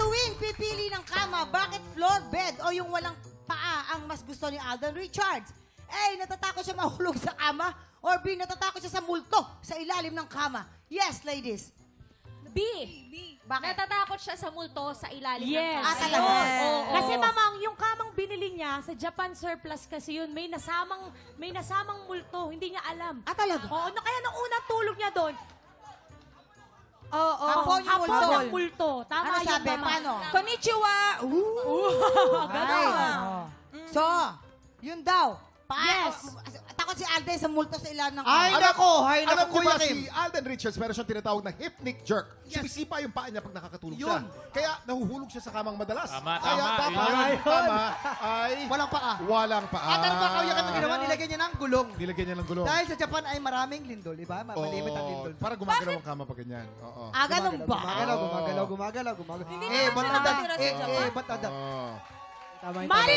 tuwing pipili ng kama, bakit floor bed o yung walang paa ang mas gusto ni Alden Richards? A. Natatakot siya mahulog sa kama. Or B. Natatakot siya sa multo sa ilalim ng kama. Yes, ladies. B. Bakit? Natatakot siya sa multo sa ilalim ng Yes. kama. Talaga? Oo. Kasi mamang, yung kamang binili niya sa Japan surplus kasi yun, may nasamang multo, hindi niya alam. Talaga? Oo, kaya nung unang tulog niya doon, Hapon yung multo. ang multo. Tama Ano yun, sabi? mamang. Paano? Konnichiwa! Ay. So, yun daw. Yes. Takot si Alden sa multo sa ilalim ng Ay, kama. nako! Alam niyo Kuya ba Kim. si Alden Richards, meron siyang tinatawag na hypnic jerk. Sumisipa yung paa niya pag nakakatulog siya. Yun. Kaya nahuhulog siya sa kamang madalas. Tama, Kaya tama. dapat Yun. ang kama ay Walang paa. walang paa. At ano ba kawiyakan na ginawa? Nilagyan niya ng gulong. Nilagyan niya ng gulong. Dahil sa Japan ay maraming lindol, di ba? Malimit ang lindol. Para gumagalaw ang kama pag ganyan. Oo. Ganun ba? Gumagalaw. Hindi naman siya nakatira sa Japan. ba't ada? Oo. Mali!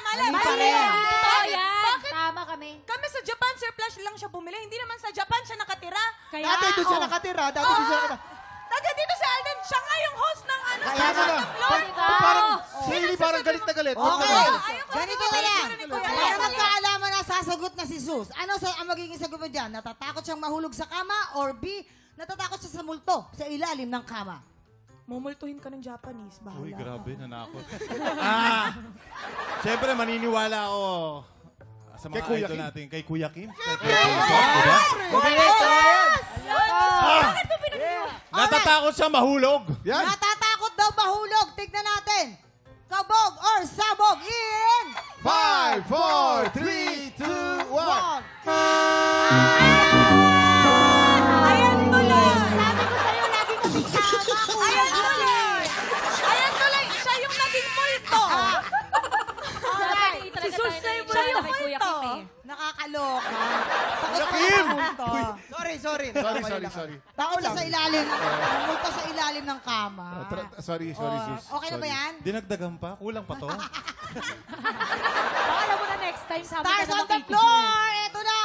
Mali pa rin. Totoo yan. Bakit? Tama kami. Kami sa Japan, surplus lang siya bumili. Hindi naman sa Japan siya nakatira. Kaya, Dati doon siya nakatira. Taga dito si Alden, siya nga yung host ng ano. Kaya sa mo na. floor. Parang, si Hailey parang galit na galit. Okay. Ayoko, Ganito na yan. Para magkaalaman na sasagot na si Sus. Ano ang magiging sagot mo dyan? Natatakot siyang mahulog sa kama? Or B. Natatakot siya sa multo sa ilalim ng kama? Mumultuhin ka ng Japanese. Bahala. Uy, grabe, nanakot. Siyempre, maniniwala ako sa mga Kay Kuya idol Kim. natin. Kay Kuya Kim. Kay Kuya Kim. Diba? Bakit mo pinag-iwan? Natatakot siya mahulog. Yan. Natatakot daw mahulog. Tignan natin. Kabog or sabog in 5, 4, 3, 2, 1. Ayan tuloy! Sabi ko sa'yo, lagi mo tama. Ayan tuloy! Ayan tuloy! Siya yung naging multo! Alright. Si Sus na yung Siya yung multo. Kuya Kim eh. Nakakaloka. Kuya Kim! Sorry. Takot siya sa ilalim. Multo sa ilalim ng kama. Sorry, sus. Okay na ba yan? Dinagdagan pa? Kulang pa to? baka alam mo na next time, sabi Stars ka na on the makikisunan. floor! Ito na!